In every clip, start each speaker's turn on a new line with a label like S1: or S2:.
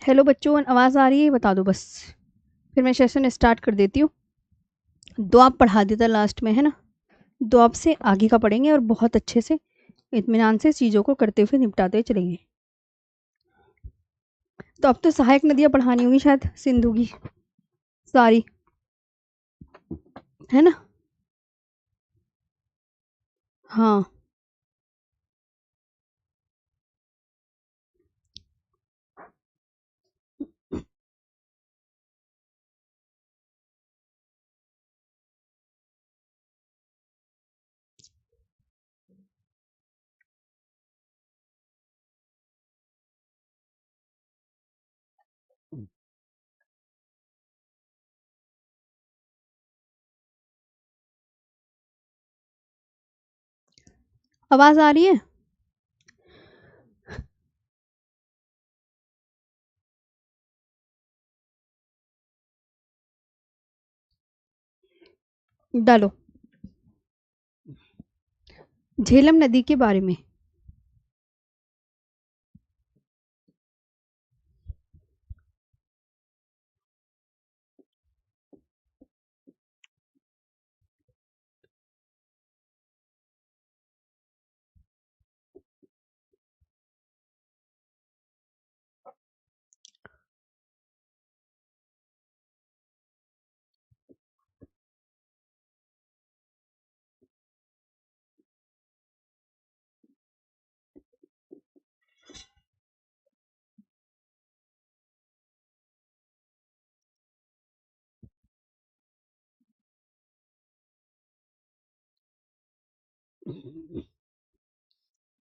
S1: Hello बच्चों, आवाज़ आ रही है? बता दो बस, फिर मैं सेशन स्टार्ट कर देती हूँ। दो आप पढ़ा देता लास्ट में, है ना? दो आप से आगे का पढ़ेंगे और बहुत अच्छे से इत्मीनान से चीज़ों को करते हुए निपटाते हुए चलेंगे। तो अब तो सहायक नदियाँ पढ़ानी होंगी शायद, सिंधु की सारी, है ना? हाँ, आवाज़ आ रही है? डालो। झेलम नदी के बारे में।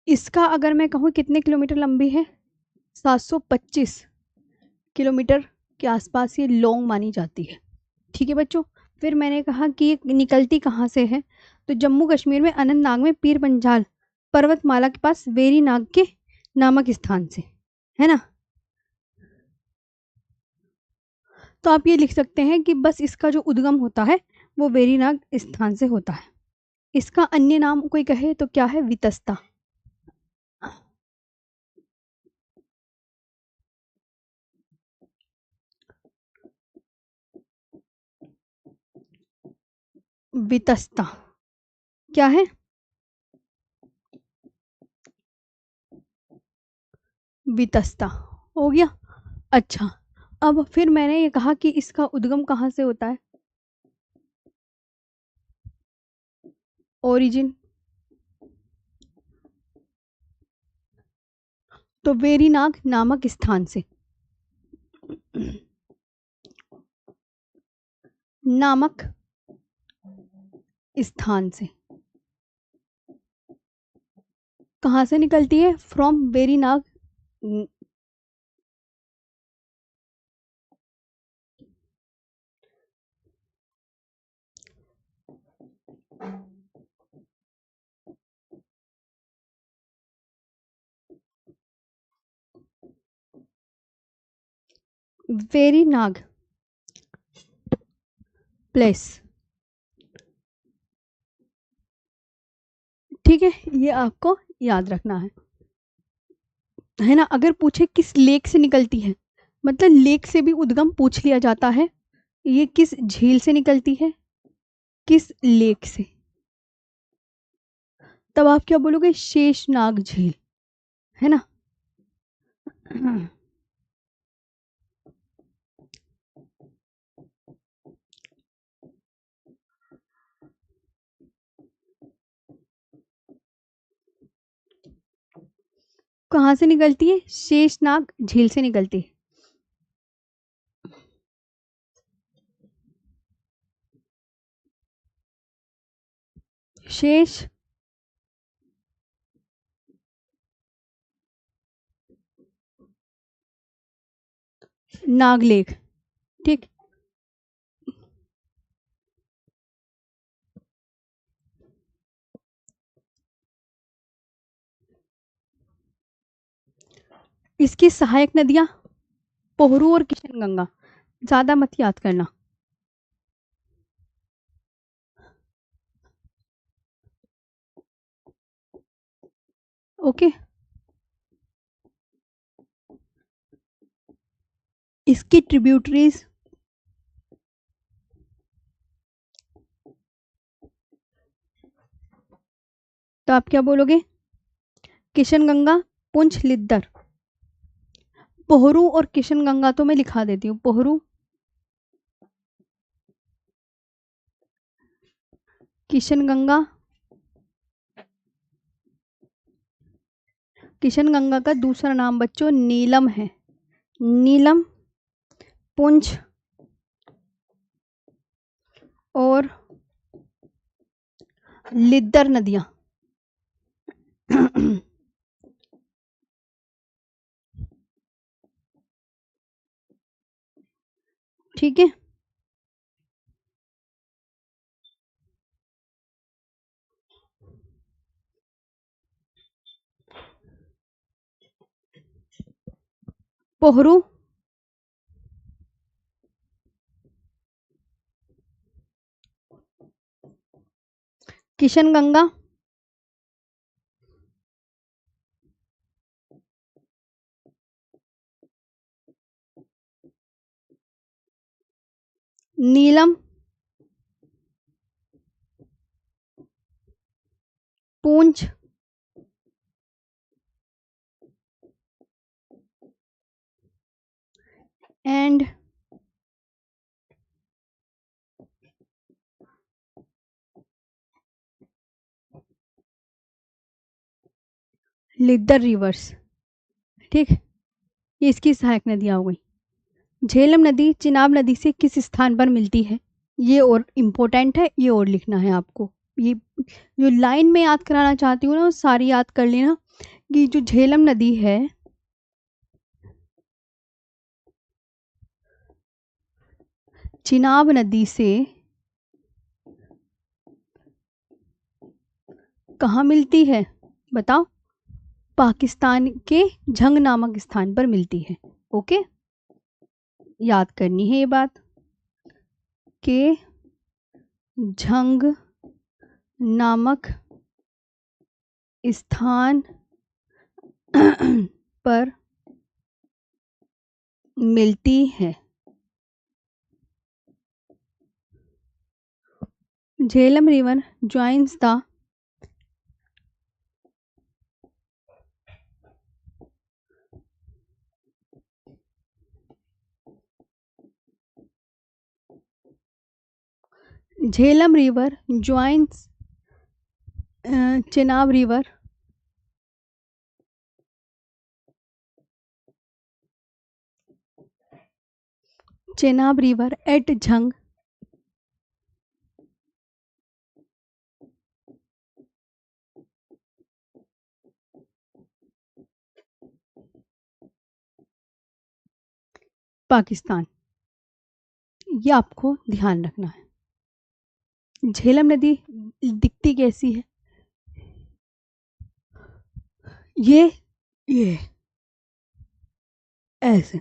S1: इसका अगर मैं कहूँ कितने किलोमीटर लंबी है? 725 किलोमीटर के आसपास ये लॉन्ग मानी जाती है। ठीक है बच्चों। फिर मैंने कहा कि ये निकलती कहाँ से है? तो जम्मू कश्मीर में अनंतनाग में पीर पंजाल पर्वतमाला के पास वेरी नाग के नामक स्थान से, है ना? तो आप ये लिख सकते हैं कि बस इसका जो उद्गम होता है वो वेरी नाग स्थान से होता है। इसका अन्य नाम कोई कहे तो क्या है? वितस्ता। वितस्ता क्या है? वितस्ता हो गया। अच्छा, अब फिर मैंने ये कहा कि इसका उद्गम कहाँ से होता है? ओरिजिन। तो वेरीनाग नामक स्थान से, नामक स्थान से कहाँ से निकलती है? फ्रॉम वेरीनाग। वेरीनाग प्लेस। ठीक है, ये आपको याद रखना है ना? अगर पूछे किस लेक से निकलती है, मतलब लेक से भी उद्गम पूछ लिया जाता है। ये किस झील से निकलती है, किस लेक से, तब आप क्या बोलोगे? शेषनाग झील, है ना? कहाँ से निकलती है? शेषनाग झील से निकलती है। शेष नागलेख। ठीक। इसकी सहायक नदियां पोहरू और किशनगंगा। ज्यादा मत याद करना। ओके। इसकी ट्रिब्यूटरीज तो आप क्या बोलोगे? किशनगंगा, पुंछ, लिद्दर। पोहरू और किशनगंगा तो मैं लिखा देती हूँ। पोहरू, किशनगंगा। किशनगंगा का दूसरा नाम बच्चों नीलम है। नीलम, पुंछ और लिद्दर नदियां। ठीक है। पोहरू, किशनगंगा, नीलम, पूंछ, एंड लिद्दर रिवर्स। ठीक, ये इसकी सहायक नदियां हो गई। झेलम नदी चिनाब नदी से किस स्थान पर मिलती है? ये और इम्पोर्टेंट है, ये और लिखना है आपको। ये जो लाइन में याद कराना चाहती हूँ ना, वो सारी याद कर लेना कि जो झेलम नदी है चिनाब नदी से कहाँ मिलती है बताओ? पाकिस्तान के झंग नामक स्थान पर मिलती है। ओके, याद करनी है ये बात के झंग नामक स्थान पर मिलती है। Jhelum river joins the Jhelum river joins Chenab river Chenab river eight Jhang Pakistan. ये आपको ध्यान रखना है। झेलम नदी दिखती कैसी है? ये ऐसे,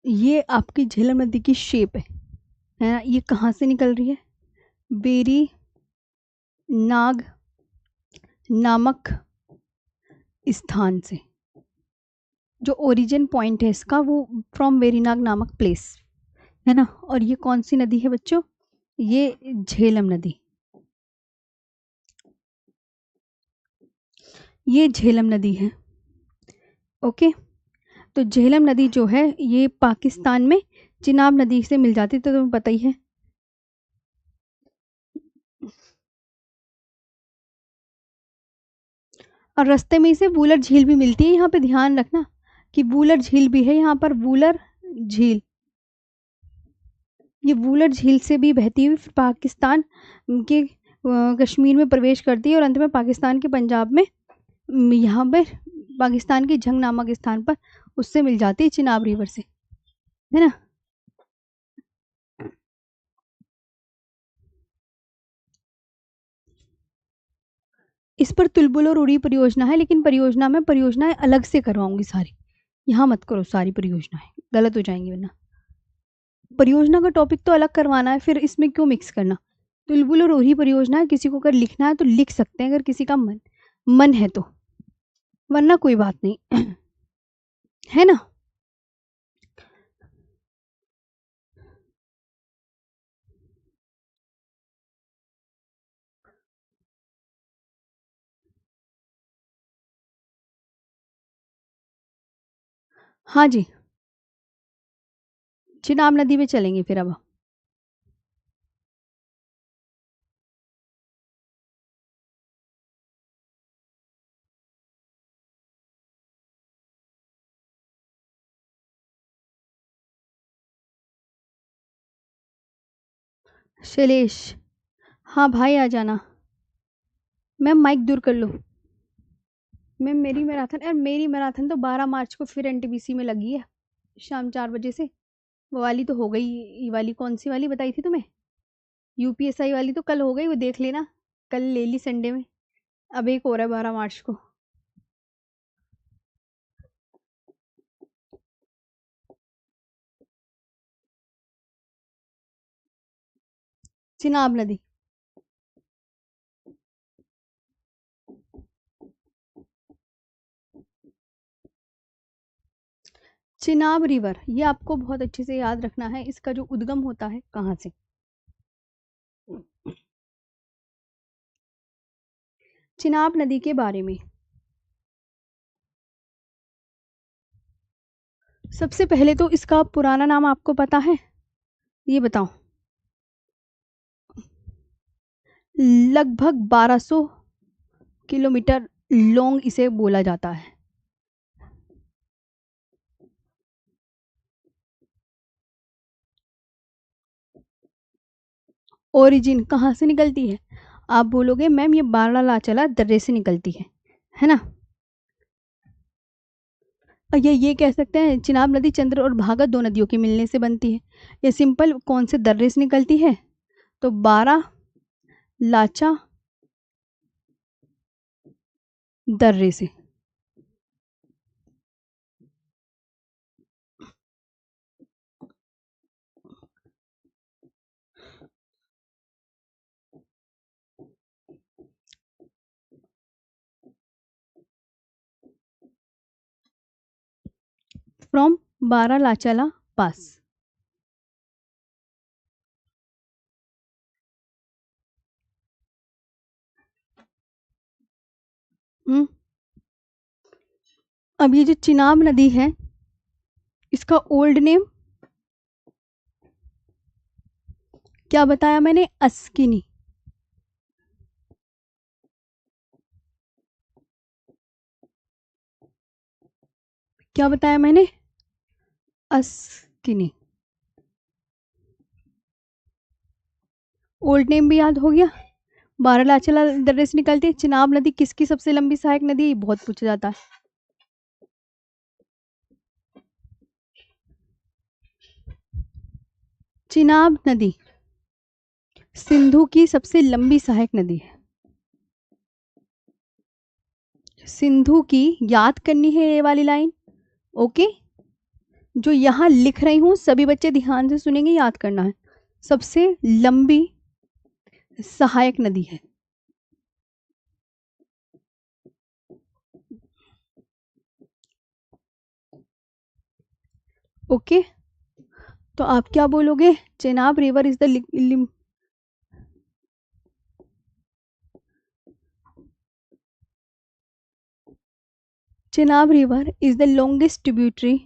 S1: ये आपकी झेलम नदी की शेप है ना? ये कहाँ से निकल रही है? बेरी नाग नामक स्थान से। जो ओरिजिन पॉइंट है इसका वो फ्रॉम वेरीनाग नामक प्लेस है ना। और ये कौन सी नदी है बच्चों? ये झेलम नदी। ये झेलम नदी है। ओके, तो झेलम नदी जो है ये पाकिस्तान में चिनाब नदी से मिल जाती, तो तुम्हें पता ही है। और रास्ते में इसे वूलर झील भी मिलती है। यहाँ पे ध्यान रखना कि वूलर झील भी है यहाँ पर। वूलर झील, ये वूलर झील से भी बहती हुई पाकिस्तान के कश्मीर में प्रवेश करती है और अंत में पाकिस्तान के पंजाब में यहाँ पर पाकिस्तान के झंग नामक स्थान पर उससे मिल जाती है चिनाब रिवर से, है ना। इस पर तुलबुल और उड़ी परियोजना है, लेकिन परियोजना में परियोजनाएं अलग से करवाऊंगी सारी। यहाँ मत करो सारी परियोजनाएं, गलत हो जाएंगी वरना। परियोजना का टॉपिक तो अलग करवाना है, फिर इसमें क्यों मिक्स करना। तुलबुल और उड़ी परियोजना है, किसी को अगर लिखना है तो लिख सकते हैं, अगर किसी का मन है तो, वरना कोई बात नहीं। है ना। हाँ जी, चिनाब नदी पे चलेंगे फिर अब। शैलेश, हाँ भाई आ जाना। मैम माइक दूर कर लो। मैम मेरी मैराथन तो 12 मार्च को फिर एनटीपीसी में लगी है, शाम 4 बजे से। वो वाली तो हो गई। ये वाली कौन सी वाली बताई थी तुम्हें? यूपीएसआई वाली तो कल हो गई, वो देख लेना। कल ले ली संडे में। अब एक हो रहा है 12 मार्च को। चिनाब नदी। चिनाब रिवर, ये आपको बहुत अच्छे से याद रखना है, इसका जो उद्गम होता है कहाँ से। चिनाब नदी के बारे में सबसे पहले तो इसका पुराना नाम आपको पता है? ये बताओ। लगभग 1200 किलोमीटर लॉन्ग इसे बोला जाता है। ओरिजिन कहाँ से निकलती है? आप बोलोगे मैम ये बारालाचाला दर्रे से निकलती है ना। ये कह सकते हैं चिनाब नदी चंद्र और भागा दो नदियों के मिलने से बनती है। ये सिंपल कौन से दर्रे से निकलती है? तो बारा लाचा दर्रे से। फ्रॉम बारालाचाला पास। अब ये जो चिनाब नदी है, इसका ओल्ड नेम क्या बताया मैंने? अस्किनी। क्या बताया मैंने? अस्किनी। ओल्ड नेम भी याद हो गया। बारालाचाला दर्रे से निकलती है। चिनाब नदी किसकी सबसे लंबी सहायक नदी है? बहुत पूछा जाता है। चिनाब नदी सिंधु की सबसे लंबी सहायक नदी है। सिंधु की याद करनी है ये वाली लाइन। ओके, जो यहां लिख रही हूं सभी बच्चे ध्यान से सुनेंगे, याद करना है। सबसे लंबी सहायक नदी है। ओके, तो आप क्या बोलोगे? Chenab river is the Chenab River is the longest tributary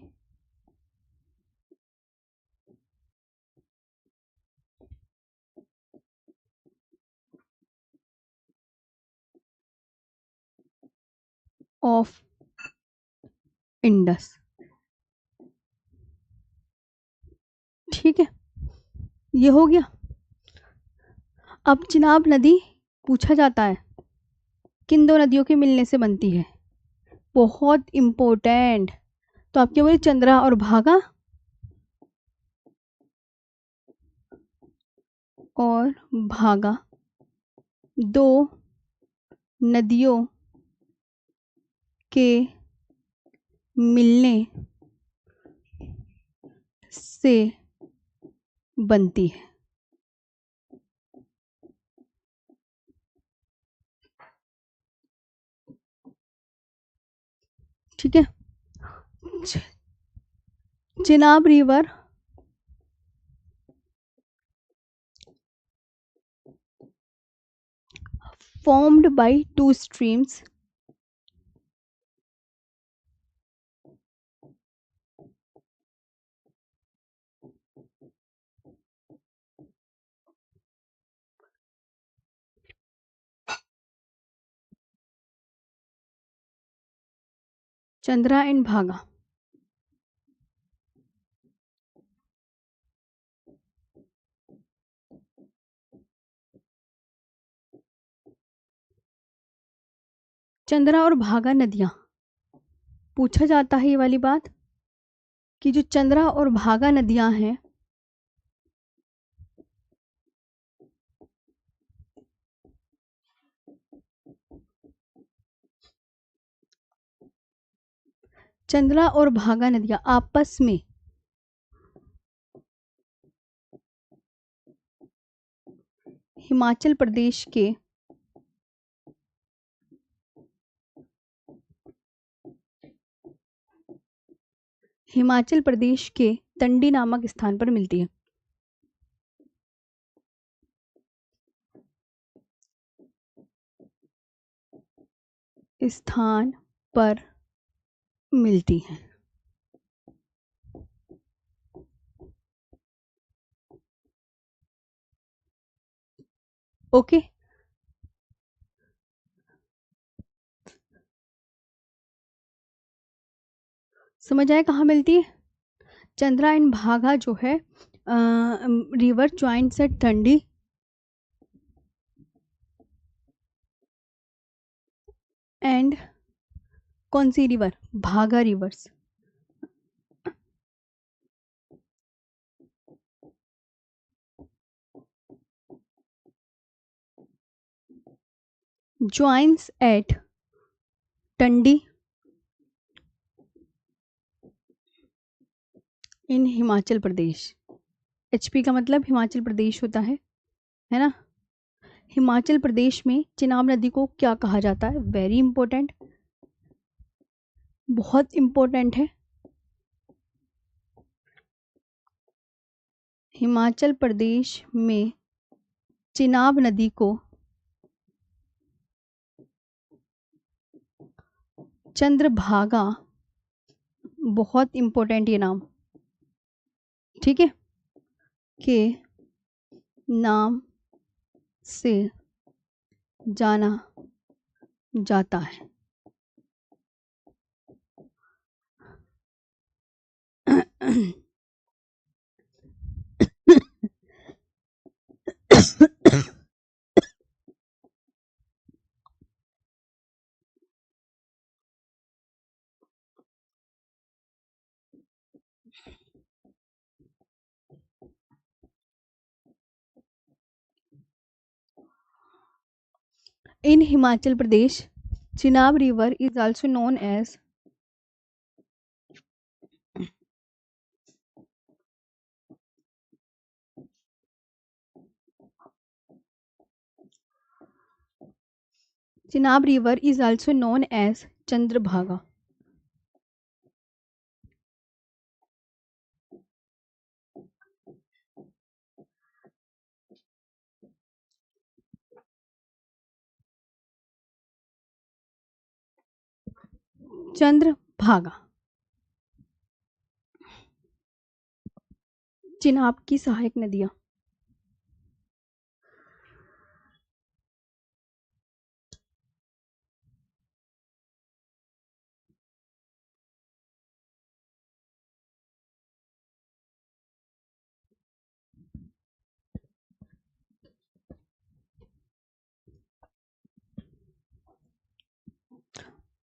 S1: of Indus। ठीक है, ये हो गया। अब चिनाब नदी पूछा जाता है किन दो नदियों के मिलने से बनती है? बहुत इंपॉर्टेंट। तो आप क्या बोले? चंद्रा और भागा और भागा दो नदियों के मिलने से बनती है। ठीक है, Chenab river formed by two streams. Chandra and Bhaga. Chandra और भागा नदियां, पूछा जाता है ये वाली बात कि जो चंद्रा और भागा नदियां हैं चंद्रा और भागा नदियां आपस में हिमाचल प्रदेश के तंडी नामक स्थान पर मिलती है। स्थान पर मिलती है। ओके, समझ आए कहाँ मिलती है? चंद्रा एंड भागा जो है river joints eight Tandi and कौन सी रिवर? भागा रिवर्स। ज्वाइंट्स एट टंडी इन हिमाचल प्रदेश। एचपी का मतलब हिमाचल प्रदेश होता है ना? हिमाचल प्रदेश में चिनाब नदी को क्या कहा जाता है? वेरी इंपॉर्टेंट, बहुत इंपॉर्टेंट है। हिमाचल प्रदेश में चिनाब नदी को चंद्रभागा, बहुत इंपॉर्टेंट ये नाम, ठीक है, के नाम से जाना जाता है। In Himachal Pradesh, Chenab River is also known as Chandrabhaga. Chandrabhaga Chenab की सहायक नदियां।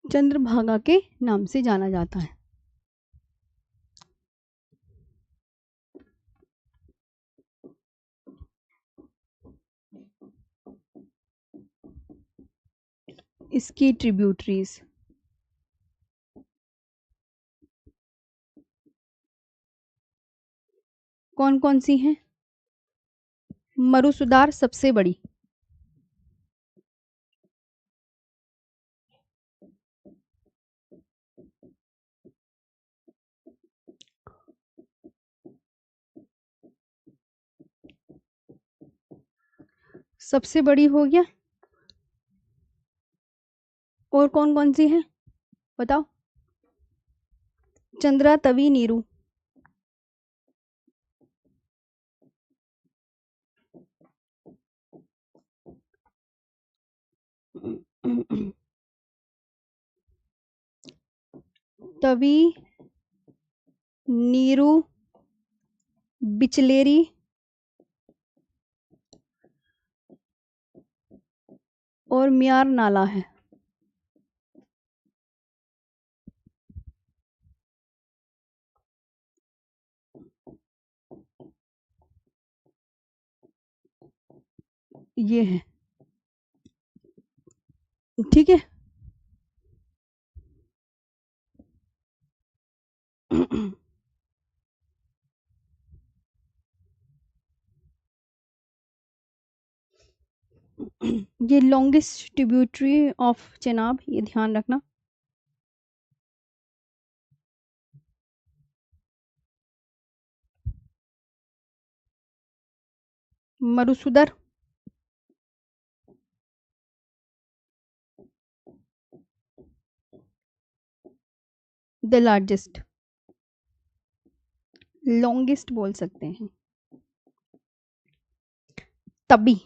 S1: चंद्रभागा के नाम से जाना जाता है। इसकी ट्रिब्यूटरीज कौन कौन सी हैं? मरुसुदार सबसे बड़ी, सबसे बड़ी हो गया, और कौन कौन सी है बताओ? चंद्रा, तवी, नीरू। तवी, नीरू, बिचलेरी, और म्यार नाला है। ये है, ठीक है। ये लॉन्गेस्ट ट्रिब्यूटरी ऑफ चेनाब, ये ध्यान रखना। मरुसुदर, द लार्जेस्ट, लॉन्गेस्ट बोल सकते हैं। तभी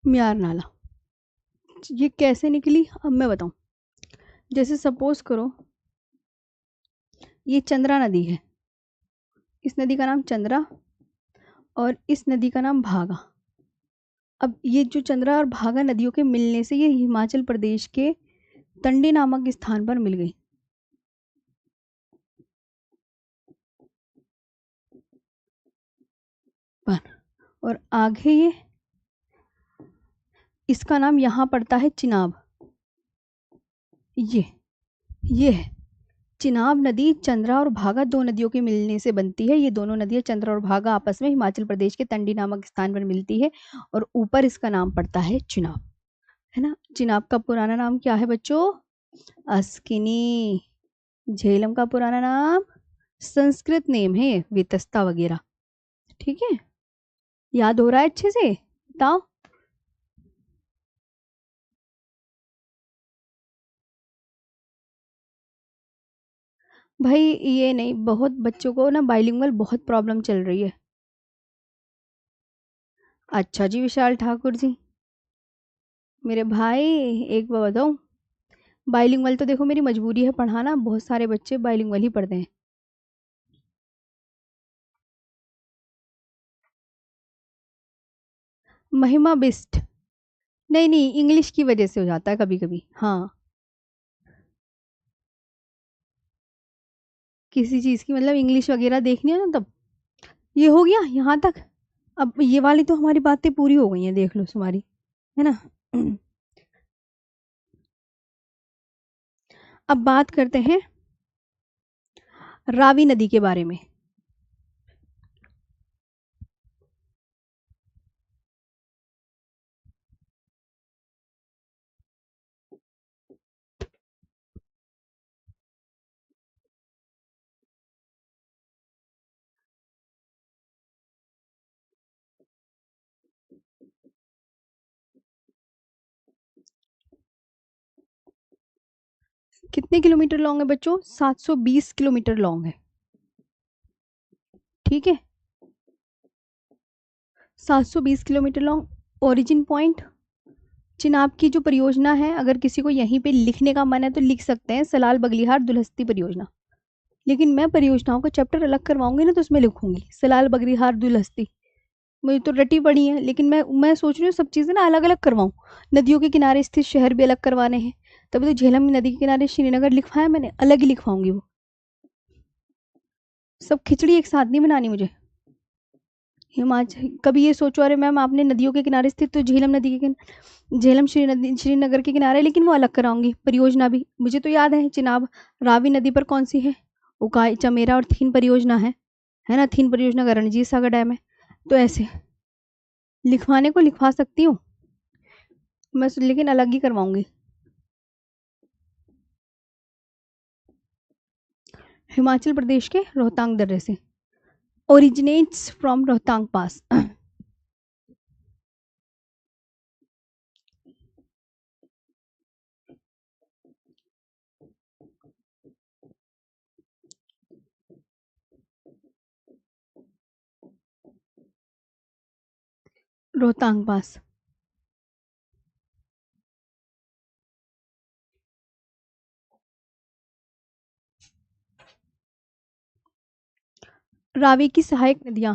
S1: म्यार नाला। ये कैसे निकली अब मैं बताऊं। जैसे सपोज करो ये चंद्रा नदी है, इस नदी का नाम चंद्रा और इस नदी का नाम भागा। अब ये जो चंद्रा और भागा नदियों के मिलने से ये हिमाचल प्रदेश के तंडी नामक स्थान पर मिल गई। पर और आगे ये इसका नाम यहाँ पड़ता है चिनाब। ये है चिनाब नदी। चंद्रा और भागा दो नदियों के मिलने से बनती है। ये दोनों नदियां चंद्रा और भागा आपस में हिमाचल प्रदेश के तंडी नामक स्थान पर मिलती है और ऊपर इसका नाम पड़ता है चिनाब, है ना। चिनाब का पुराना नाम क्या है बच्चों? अस्किनी। झेलम का पुराना नाम संस्कृत नेम है वितस्ता वगैरह, ठीक है। याद हो रहा है अच्छे से? बताओ। भाई ये नहीं, बहुत बच्चों को ना बाइलिंगुअल बहुत प्रॉब्लम चल रही है। अच्छा जी विशाल ठाकुर जी, मेरे भाई एक बात बताऊं, बाइलिंगुअल तो देखो मेरी मजबूरी है पढ़ाना, बहुत सारे बच्चे बाइलिंगुअल ही पढ़ते हैं। महिमा बिस्ट, नहीं नहीं, इंग्लिश की वजह से हो जाता है कभी कभी, हाँ। किसी चीज़ की मतलब इंग्लिश वगैरह देखनी है ना तब। ये हो गया यहाँ तक। अब ये वाली तो हमारी बातें पूरी हो गई हैं, देख लो तुम्हारी, है ना। अब बात करते हैं रावी नदी के बारे में। कितने किलोमीटर लॉन्ग है बच्चों? 720 किलोमीटर लॉन्ग है, ठीक है। 720 kilometre long. Origin point Chenab की जो परियोजना है, अगर किसी को यहीं पे लिखने का मन है तो लिख सकते हैं, सलाल बगलिहार दुलहस्ती परियोजना। लेकिन मैं परियोजनाओं का चैप्टर अलग करवाऊंगी ना तो उसमें लिखूंगी सलाल बगलिहार दुलहस्ती। मुझे तो रटी पड़ी है, लेकिन मैं सोच रही हूँ सब चीज़ें ना अलग अलग करवाऊँ। नदियों के किनारे स्थित शहर भी अलग करवाने हैं, तभी तो झेलम नदी के किनारे श्रीनगर लिखवाया मैंने, अलग ही लिखवाऊंगी वो। सब खिचड़ी एक साथ नहीं बनानी मुझे, हिमाचल, कभी ये सोचो अरे मैम आपने नदियों के किनारे स्थित, तो झेलम नदी के किनारे, झेलम श्रीनगर के किनारे, लेकिन वो अलग कराऊंगी परियोजना भी। मुझे तो याद है चिनाब रावी नदी पर कौन सी है, उकाई, चमेरा और थीन परियोजना है ना। थीन परियोजना का रणजीत सागर डैम है। तो ऐसे लिखवाने को लिखवा सकती हूँ मैं, लेकिन अलग ही करवाऊंगी। हिमाचल प्रदेश के रोहतांग दर्रे से, ओरिजिनेट्स फ्रॉम रोहतांग पास। रोहतांग पास। रावी की सहायक नदियां,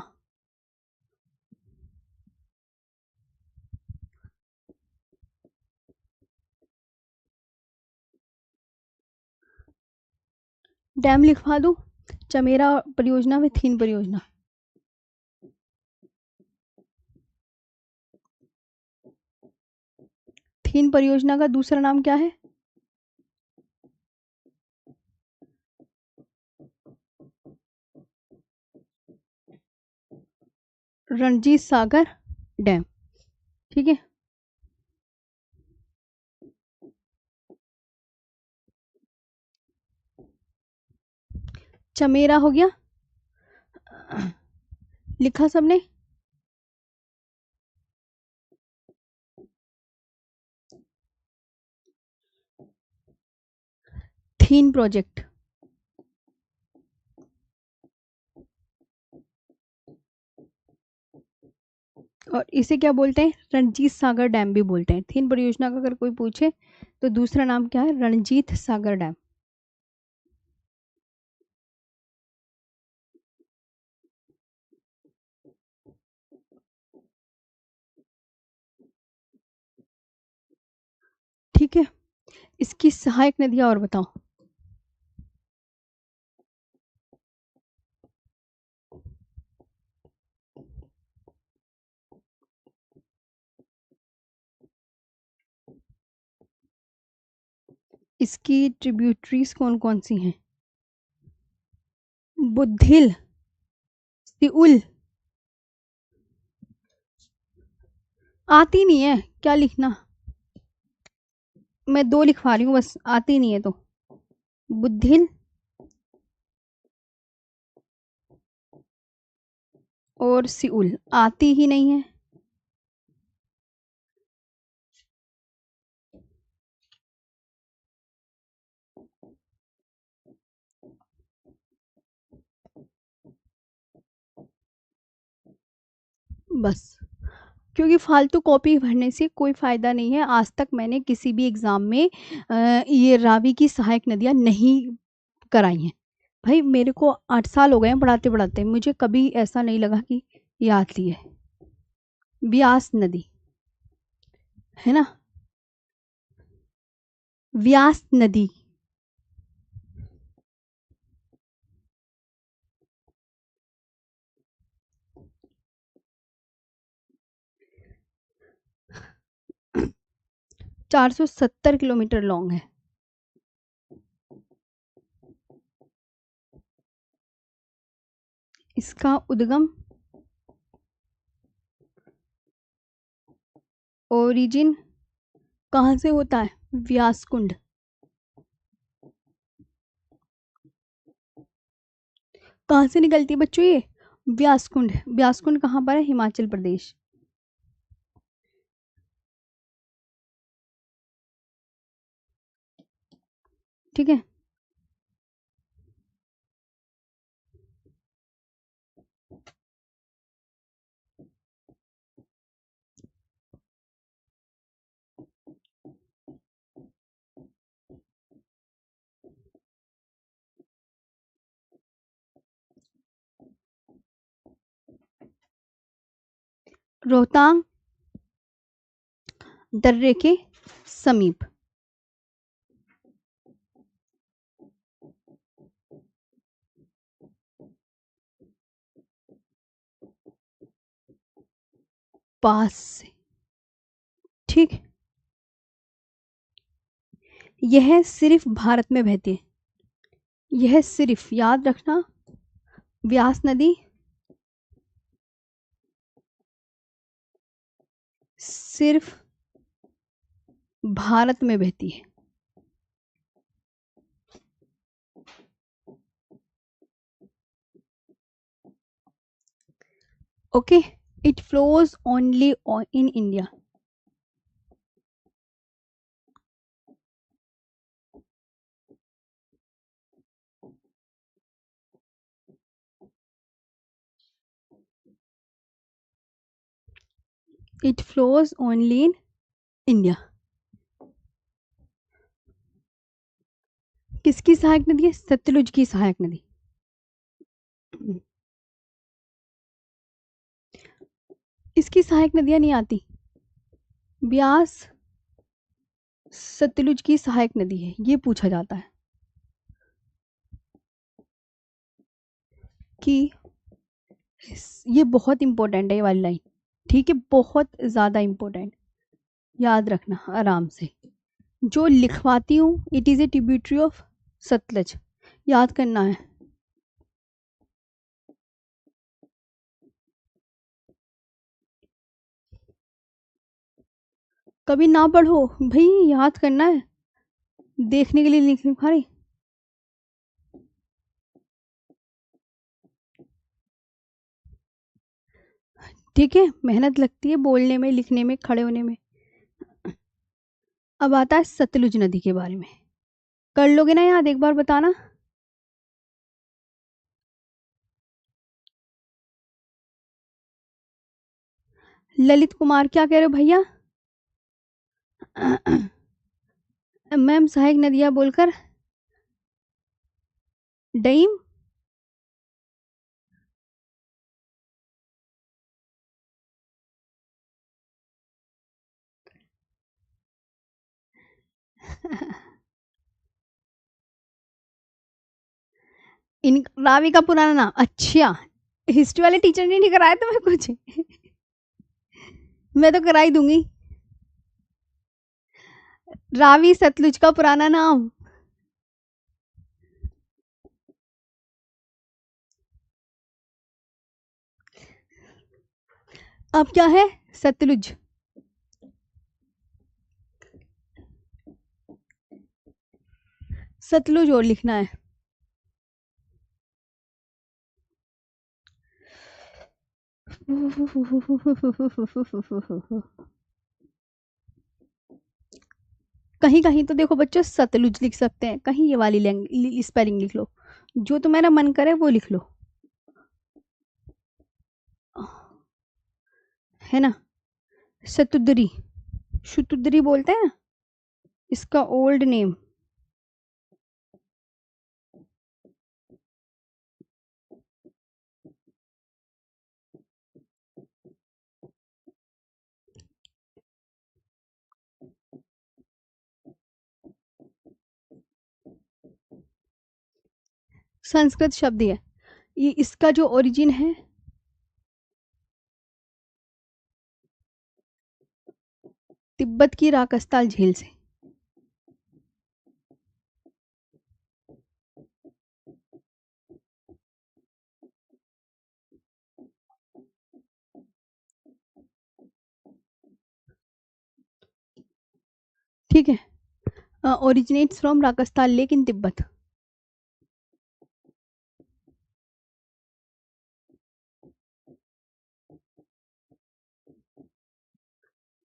S1: डैम लिखवा दूं, चमेरा परियोजना व थीन परियोजना। थीन परियोजना का दूसरा नाम क्या है? रणजीत सागर डैम। ठीक है। चमेरा हो गया, लिखा सबने? थीन प्रोजेक्ट, और इसे क्या बोलते हैं? रणजीत सागर डैम भी बोलते हैं। थीन परियोजना का अगर कोई पूछे तो दूसरा नाम क्या है? रणजीत सागर डैम। ठीक है, इसकी सहायक नदियां और बताओ। इसकी ट्रिब्यूटरीज कौन कौन सी हैं? बुद्धिल, सिउल, आती नहीं है क्या लिखना? मैं दो लिखवा रही हूँ बस, आती नहीं है तो। बुद्धिल और सिउल, आती ही नहीं है। बस, क्योंकि फालतू कॉपी भरने से कोई फ़ायदा नहीं है। आज तक मैंने किसी भी एग्ज़ाम में ये रावी की सहायक नदियाँ नहीं कराई हैं। भाई मेरे को 8 साल हो गए हैं पढ़ाते-पढ़ाते, मुझे कभी ऐसा नहीं लगा कि ये आती है। व्यास नदी, है ना? व्यास नदी। । 470 किलोमीटर लॉन्ग है। इसका उद्गम, ओरिजिन कहाँ से होता है? व्यास कुंड। कहाँ से निकलती है बच्चों ये? व्यास कुंड। व्यास कुंड कहाँ पर है? हिमाचल प्रदेश। ठीक है। रोहतांग दर्रे के समीप। पास से। ठीक, यह सिर्फ भारत में बहती है। यह सिर्फ, याद रखना, व्यास नदी सिर्फ भारत में बहती है। Okay, it flows only in India. It flows only in India. किसकी सहायक नदी है? सतलुज की सहायक नदी। इसकी सहायक नदियां नहीं आती। ब्यास सतलुज की सहायक नदी है, ये पूछा जाता है कि ये बहुत इंपॉर्टेंट है ये वाली लाइन। ठीक है, बहुत ज्यादा इंपॉर्टेंट, याद रखना आराम से। जो लिखवाती हूँ, it is a tributary of Sutlej, याद करना है। कभी ना पढ़ो भाई, याद करना है, देखने के लिए लिख लिखा रही। ठीक है, मेहनत लगती है बोलने में, लिखने में, खड़े होने में। अब आता है सतलुज नदी के बारे में। कर लोगे ना याद? एक बार बताना। ललित कुमार क्या कह रहे हो भैया? मैम सहायक नदियां बोलकर डईम। इन रावी का पुराना नाम? अच्छा, हिस्ट्री वाले टीचर ने नहीं कराया तुम्हें कुछ? मैं तो कराई दूंगी। रावी सतलुज का पुराना नाम। अब क्या है? सतलुज। सतलुज और लिखना है। कहीं कहीं तो देखो बच्चों सतलुज लिख सकते हैं, कहीं ये वाली स्पेलिंग लिख लो, जो तुम्हारा मन करे वो लिख लो, है ना। सतुदरी, शुतुदरी बोलते हैं इसका ओल्ड नेम। संस्कृत शब्द है ये, इसका जो ओरिजिन है तिब्बत की राकस्ताल झील से। ठीक है, originates from Rakshastal lake in Tibet.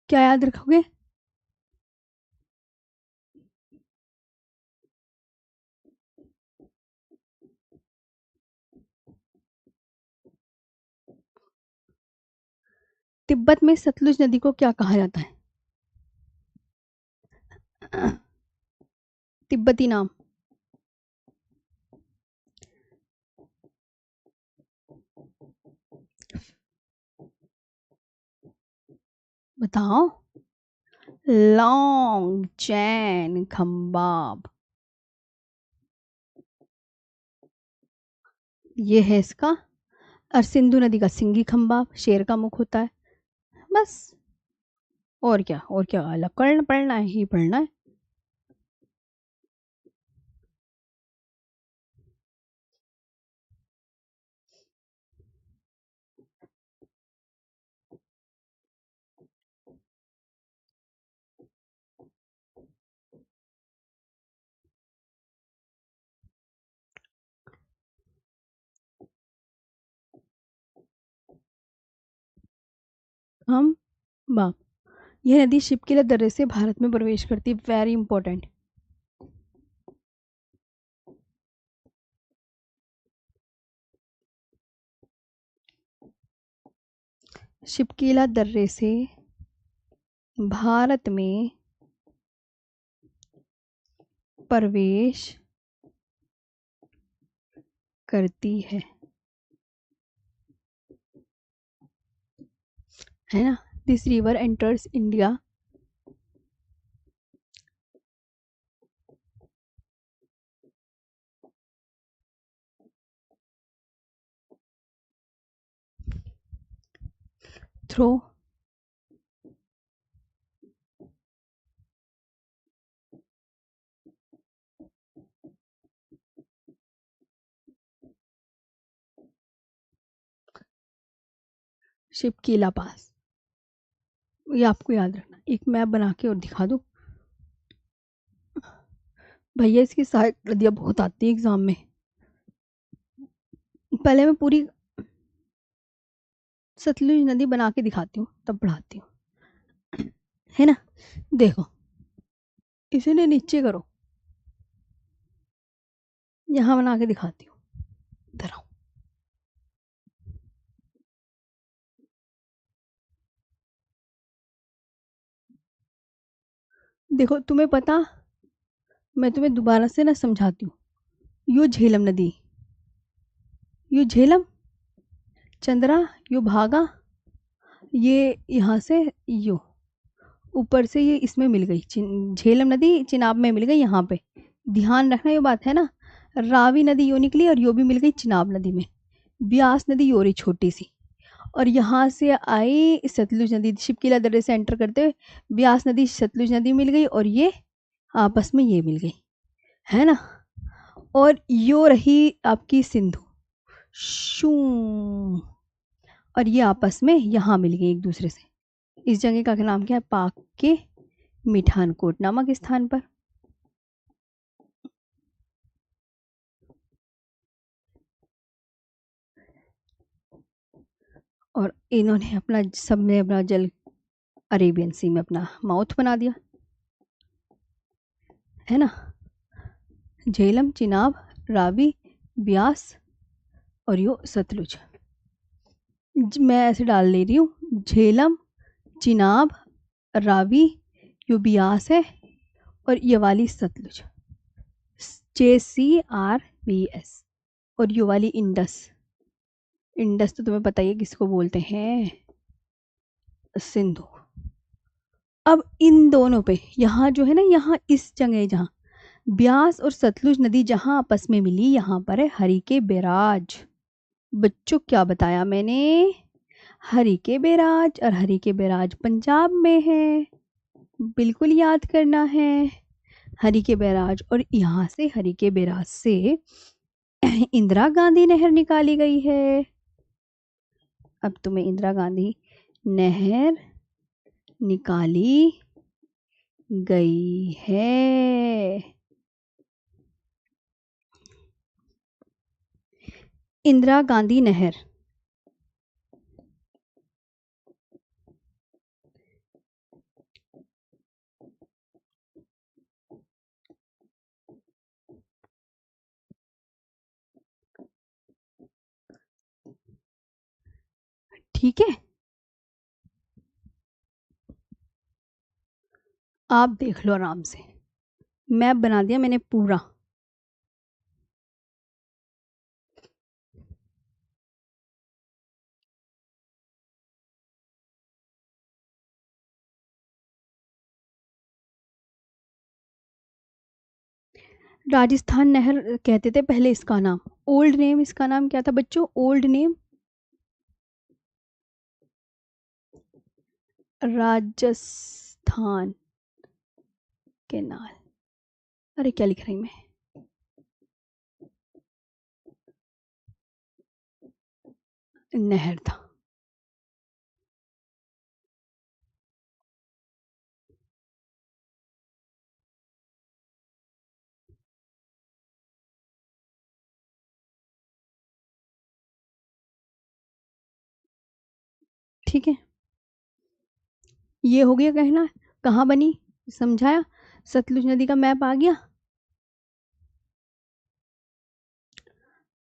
S1: क्या याद रखोगे? तिब्बत में सतलुज नदी को क्या कहा जाता है? तिब्बती नाम। बताओ। लॉन्ग चैन खम्बाब, ये है इसका। और सिंधु नदी का सिंगी खम्बाब, शेर का मुख होता है। बस। और क्या, और क्या अलग करना, पढ़ना है ही पढ़ना है। हम बाप, यह नदी शिपकिला दर्रे से भारत में प्रवेश करती है। Very important. शिपकीला दर्रे से भारत में प्रवेश करती है ना। This river enters India through Shipki La pass. ये आपको याद रखना, एक मैप बना के और दिखा दो भैया, इसकी साइड नदियाँ बहुत आती है एग्जाम में। पहले मैं पूरी सतलुज नदी बना के दिखाती हूँ तब पढ़ाती हूँ, है ना। देखो, इसे ने नीचे करो, यहाँ बना के दिखाती हूँ। इधर आओ। देखो तुम्हें पता, मैं तुम्हें दोबारा से ना समझाती हूँ। यो झेलम नदी, यो झेलम, चंद्रा, यो भागा, ये यहाँ से यो ऊपर से ये इसमें मिल गई, झेलम नदी चिनाब में मिल गई यहाँ पे। ध्यान रखना ये बात है ना। रावी नदी यो निकली और यो भी मिल गई चिनाब नदी में। ब्यास नदी यो रही छोटी सी, और यहाँ से आई सतलुज नदी, शिपकीला दर्रे से एंटर करते हुए ब्यास नदी सतलुज नदी मिल गई, और ये आपस में ये मिल गई, है ना। और यो रही आपकी सिंधु, शू, और ये आपस में यहाँ मिल गई एक दूसरे से। इस जगह का नाम क्या है? पाक के मिठानकोट नामक स्थान पर। और इन्होंने अपना सबने अपना जल अरेबियन सी में अपना माउथ बना दिया, है ना। झेलम, चिनाब, रावी, ब्यास और यो सतलुज। मैं ऐसे डाल ले रही हूँ, झेलम, चिनाब, रावी, यो ब्यास है, और ये वाली सतलुज, JCRVS, और यो वाली इंडस। इंडस तो तुम्हें पता ही है किसको बोलते हैं, सिंधु। अब इन दोनों पे यहाँ जो है ना, यहाँ इस जगह जहाँ ब्यास और सतलुज नदी जहाँ आपस में मिली, यहाँ पर है हरिके बैराज। बच्चों क्या बताया मैंने? हरिके बैराज, और हरिके बैराज पंजाब में है, बिल्कुल याद करना है। हरिके बैराज, और यहाँ से हरिके बैराज से इंदिरा गांधी नहर निकाली गई है। अब तुम्हें इंदिरा गांधी नहर निकाली गई है, इंदिरा गांधी नहर। ठीक है, आप देख लो आराम से, मैप बना दिया मैंने पूरा। राजस्थान नहर कहते थे पहले इसका नाम, ओल्ड नेम इसका नाम क्या था बच्चों? Old name Rajasthan canal. अरे क्या लिख रही मैं, नहर था। ठीक है, ये हो गया कहना। कहाँ बनी, समझाया। सतलुज नदी का मैप आ गया।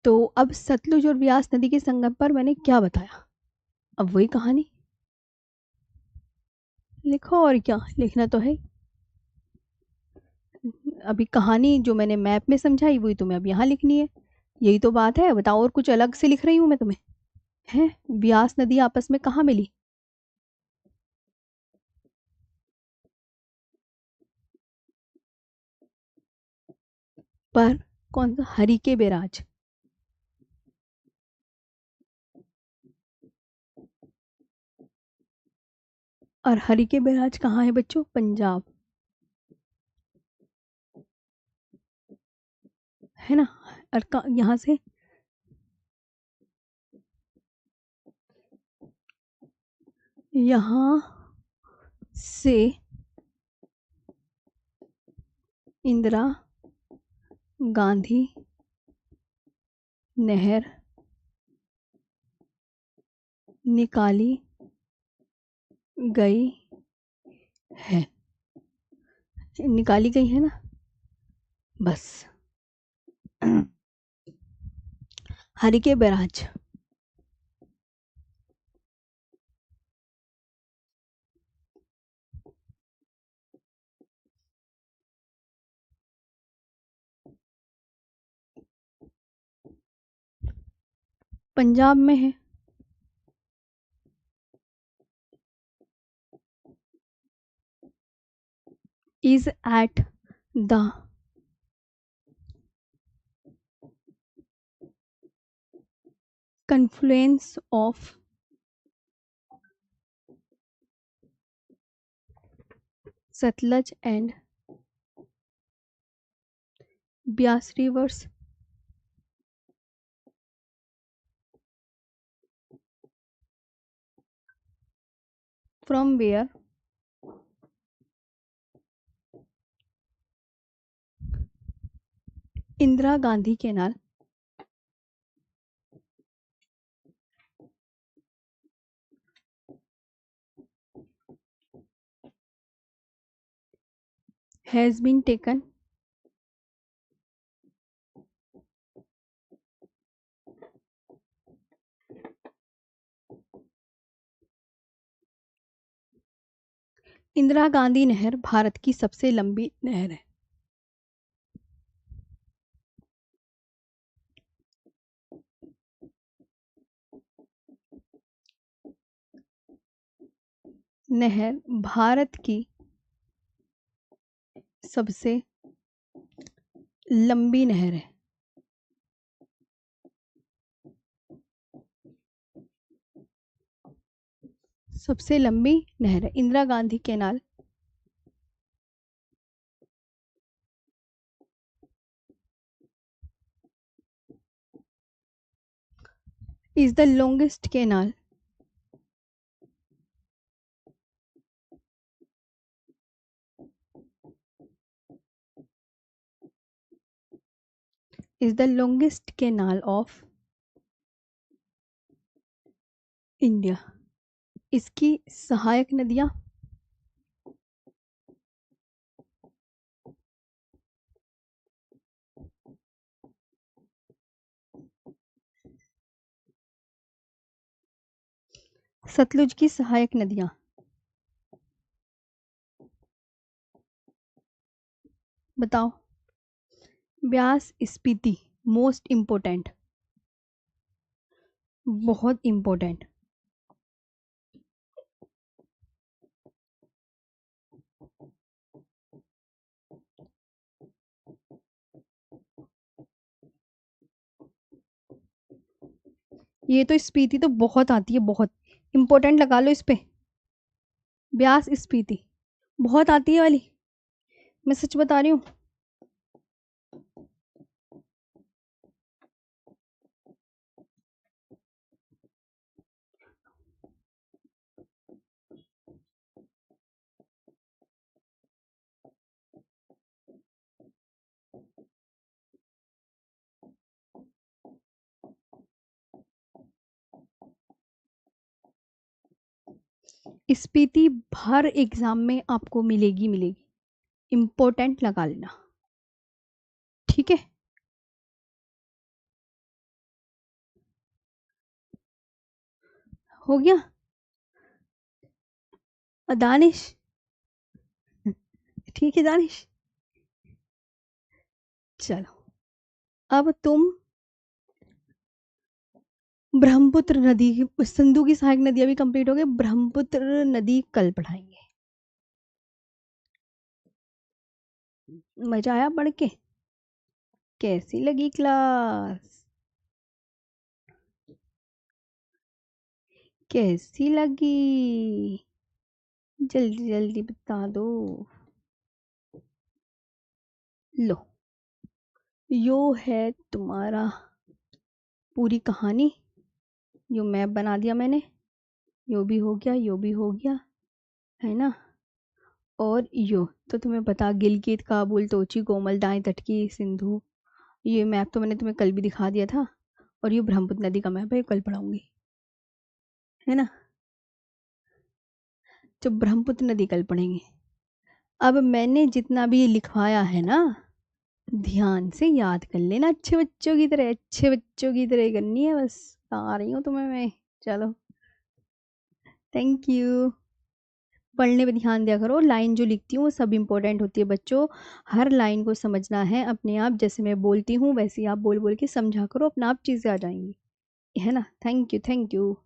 S1: तो अब सतलुज और ब्यास नदी के संगम पर मैंने क्या बताया, अब वही कहानी लिखो, और क्या लिखना तो है। अभी कहानी जो मैंने मैप में समझाई वही तुम्हें अब यहाँ लिखनी है, यही तो बात है। बताओ, और कुछ अलग से लिख रही हूँ मैं तुम्हें? है, ब्यास नदी आपस में कहाँ मिली? पर कौन सा, हरि के बैराज। और हरि के बैराज कहाँ है बच्चों? पंजाब, है ना। और यहाँ से यहाँ से इंदिरा गांधी नहर निकाली गई है, निकाली गई है ना, बस। हरि के बैराज, पंजाब में है। is at the confluence of Satluj and Bias rivers, from where Indira Gandhi Canal has been taken Indira Gandhi नहर भारत की सबसे लंबी नहर है। नहर भारत की सबसे लंबी नहर है। सबसे लंबी नहर है Indira Gandhi canal is the longest canal is the longest canal of India। इसकी सहायक नदियां सतलुज की सहायक नदियां, बताओ। ब्यास स्पीति, मोस्ट इम्पोर्टेंट, बहुत इम्पोर्टेंट। ये तो स्पीति तो बहुत आती है, बहुत इम्पोर्टेंट लगा लो इस पे। ब्यास स्पीति बहुत आती है वाली, मैं सच बता रही हूँ। स्पीति हर एग्जाम में आपको मिलेगी मिलेगी, इम्पोर्टेंट लगा लेना, ठीक है। हो गया। दानिश, ठीक है दानिश, चलो अब तुम ब्रह्मपुत्र नदी, सिंधु की सहायक नदियां भी कंप्लीट हो गई, ब्रह्मपुत्र नदी कल पढ़ाएंगे। मजा आया पढ़ के? कैसी लगी क्लास? कैसी लगी? जल्दी जल्दी बता दो। लो, यो है तुम्हारा पूरी कहानी, यो मैप बना दिया मैंने, यो भी हो गया, यो भी हो गया, है ना। और यो तो तुम्हें पता, गिलगित काबुल तोची कोमल दाएं तट की सिंधु, ये मैप तो मैंने तुम्हें कल भी दिखा दिया था। और ये ब्रह्मपुत्र नदी का मैप है, कल पढ़ाऊंगी, है ना। जो ब्रह्मपुत्र नदी कल पढ़ेंगे। अब मैंने जितना भी लिखवाया है ना, ध्यान से याद कर लेना, अच्छे बच्चों की तरह, अच्छे बच्चों की तरह करनी है बस, आ रही हूँ तुम्हें मैं। चलो, थैंक यू। पढ़ने पे ध्यान दिया करो, लाइन जो लिखती हूँ वो सब इंपॉर्टेंट होती है बच्चों, हर लाइन को समझना है अपने आप, जैसे मैं बोलती हूँ वैसे ही आप बोल बोल के समझा करो, अपने आप चीज़ें आ जाएंगी, है ना। Thank you, thank you.